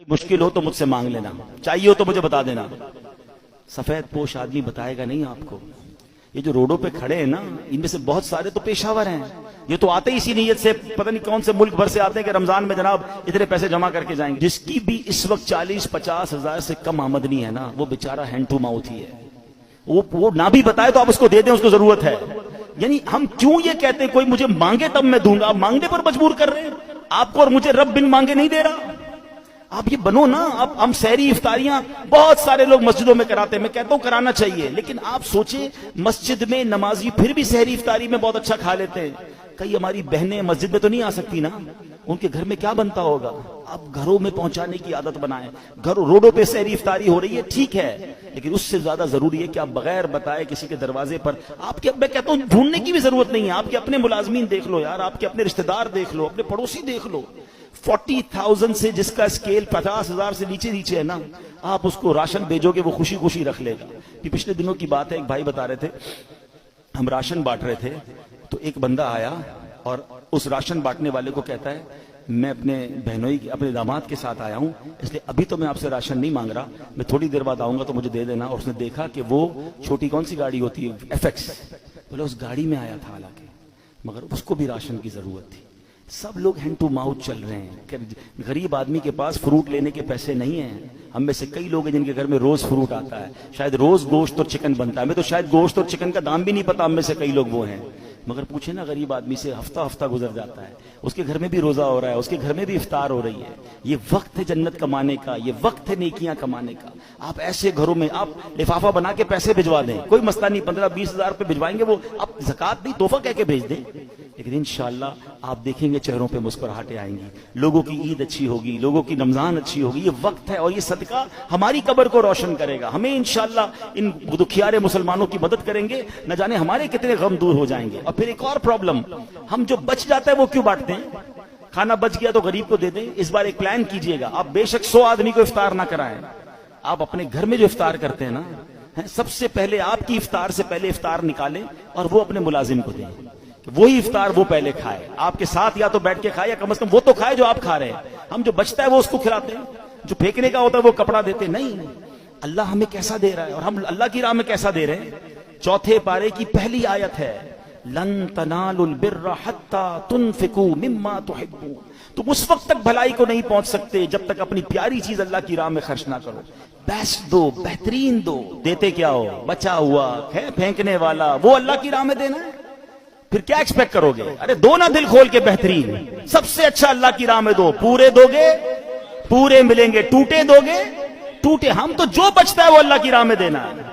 मुश्किल हो तो मुझसे मांग लेना, चाहिए हो तो मुझे बता देना। सफेद पोश आदमी बताएगा नहीं आपको। ये जो रोडों पे खड़े हैं ना, इनमें से बहुत सारे तो पेशावर हैं। ये तो आते ही इसी नीयत से, पता नहीं कौन से मुल्क भर से आते हैं कि रमजान में जनाब इतने पैसे जमा करके जाएंगे। जिसकी भी इस वक्त 40-50 हजार से कम आमदनी है ना, वो बेचारा हैंड टू माउथ ही है। वो ना भी बताए तो आप उसको दे दें, उसको जरूरत है। यानी हम क्यों ये कहते हैं कोई मुझे मांगे तब मैं दूंगा, आप मांगने पर मजबूर कर रहे हैं आपको, और मुझे रब बिन मांगे नहीं दे रहा। आप ये बनो ना। आप हम सहरी इफ्तारियां बहुत सारे लोग मस्जिदों में कराते हैं, मैं कहता हूं कराना चाहिए, लेकिन आप सोचे मस्जिद में नमाजी फिर भी सहरी इफ्तारी में बहुत अच्छा खा लेते हैं। कई हमारी बहनें मस्जिद में तो नहीं आ सकती ना, उनके घर में क्या बनता होगा। आप घरों में पहुंचाने की आदत बनाएं। घरों रोडों पे सहरी इफ्तारी हो रही है, ठीक है, लेकिन उससे ज्यादा जरूरी है कि आप बगैर बताए किसी के दरवाजे पर, आपके, मैं कहता हूं ढूंढने की भी जरूरत नहीं है, आपके अपने मुलाजमीन देख लो यार, आपके अपने रिश्तेदार देख लो, अपने पड़ोसी देख लो। 40,000 से जिसका स्केल 50,000 से नीचे नीचे है ना, आप उसको राशन भेजोगे वो खुशी खुशी रख लेगा। कि पिछले दिनों की बात है, एक भाई बता रहे थे, हम राशन बांट रहे थे तो एक बंदा आया और उस राशन बांटने वाले को कहता है, मैं अपने बहनोई अपने दामाद के साथ आया हूं, इसलिए अभी तो मैं आपसे राशन नहीं मांग रहा, मैं थोड़ी देर बाद आऊंगा तो मुझे दे देना। और उसने देखा कि वो छोटी कौन सी गाड़ी होती है, FX, बोले उस गाड़ी में आया था हालांकि, मगर उसको भी राशन की जरूरत थी। सब लोग हैंड टू माउथ चल रहे हैं। गरीब आदमी के पास फ्रूट लेने के पैसे नहीं हैं। हम में से कई लोग हैं जिनके घर में रोज फ्रूट आता है, शायद रोज गोश्त और चिकन बनता है, हमें तो शायद गोश्त और चिकन का दाम भी नहीं पता, हम में से कई लोग वो हैं। मगर पूछे ना गरीब आदमी से, हफ्ता हफ्ता गुजर जाता है, उसके घर में भी रोजा हो रहा है, उसके घर में भी इफ्तार हो रही है। ये वक्त है जन्नत कमाने का, ये वक्त है नेकियां कमाने का। आप ऐसे घरों में आप लिफाफा बना के पैसे भिजवा दें, कोई मसला नहीं, 15-20 हजार रुपए भिजवाएंगे, वो आप ज़कात नहीं तोहफा कह के भेज दें, लेकिन इंशाअल्लाह आप देखेंगे चेहरों पे मुस्कुराहटें आएंगी, लोगों की ईद अच्छी होगी, लोगों की रमजान अच्छी होगी। ये वक्त है और ये सदका हमारी कब्र को रोशन करेगा। हमें इंशाअल्लाह इन दुखियारे मुसलमानों की मदद करेंगे, न जाने हमारे कितने गम दूर हो जाएंगे। और फिर एक और प्रॉब्लम, हम जो बच जाता है वो क्यों बांटते हैं? खाना बच गया तो गरीब को दे दें। इस बार एक प्लान कीजिएगा, आप बेशक 100 आदमी को इफ्तार ना कराएं, आप अपने घर में जो इफ्तार करते हैं ना, सबसे पहले आपकी इफ्तार से पहले इफ्तार निकालें और वो अपने मुलाजिम को दें, वही इफ्तार वो पहले खाए, आपके साथ या तो बैठ के खाए या कम से कम वो तो खाए जो आप खा रहे हैं। हम जो बचता है वो उसको खिलाते हैं, जो फेंकने का होता है वो कपड़ा देते नहीं। अल्लाह हमें कैसा दे रहा है और हम अल्लाह की राह में कैसा दे रहे हैं। 4 पारे की पहली आयत है, लन तनालुल बिर्रा हत्ता तुनफिकू मिम्मा तुहिब्बून। तुम उस वक्त तक भलाई को नहीं पहुंच सकते जब तक अपनी प्यारी चीज अल्लाह की राह में खर्च ना करो। बेस्ट दो, बेहतरीन दो, देते क्या हो, बचा हुआ है फेंकने वाला, वो अल्लाह की राह में देना है। फिर क्या एक्सपेक्ट करोगे? अरे दो ना दिल खोल के बेहतरीन, सबसे अच्छा अल्लाह की राह में दो। पूरे दोगे पूरे मिलेंगे, टूटे दोगे टूटे। हम तो जो बचता है वो अल्लाह की राह में देना है।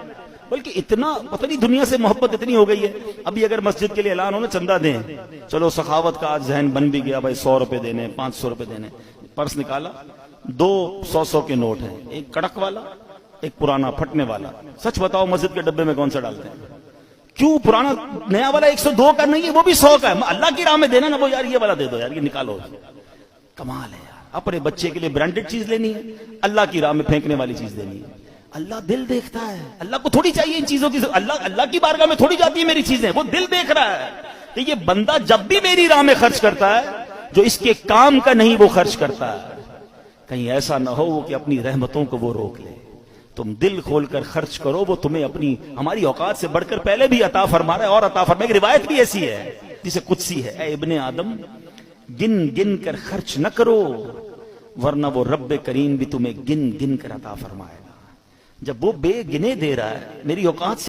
बल्कि इतना पता नहीं दुनिया से मोहब्बत इतनी हो गई है, अभी अगर मस्जिद के लिए ऐलान हो ना चंदा दें, चलो सखावत का आज जहन बन भी गया, भाई 100 रुपए देने, 500 रुपए देने। पर्स निकाला, 2 100-100 के नोट हैं, एक कड़क वाला एक पुराना फटने वाला। सच बताओ मस्जिद के डब्बे में कौन सा डालते हैं? क्यों? पुराना नया वाला 102 का नहीं है, वो भी 100 का है। अल्लाह की राह में देना ना, वो यार ये वाला दे दो यार, ये निकालो। कमाल है यार। अपने बच्चे के लिए ब्रांडेड चीज लेनी है, अल्लाह की राह में फेंकने वाली चीज देनी है। अल्लाह दिल देखता है, अल्लाह को थोड़ी चाहिए इन चीजों की, अल्लाह की बारगाह में थोड़ी जाती है मेरी चीजें, वो दिल देख रहा है। तो ये बंदा जब भी मेरी राह में खर्च करता है, जो इसके काम का नहीं वो खर्च करता है, कहीं ऐसा ना हो कि अपनी रहमतों को वो रोक ले। तुम दिल खोलकर खर्च करो, वो तुम्हें अपनी हमारी औकात से बढ़कर पहले भी अता फरमा रहा है और अता फरमा। एक रिवायत भी ऐसी है जिसे कुदसी है, ऐ इब्ने आदम गिन गिन कर खर्च न करो, वरना वो रब्बे करीम भी तुम्हें गिन गिन कर अता फरमाएगा। जब वो बेगिने दे रहा है, मेरी औकात से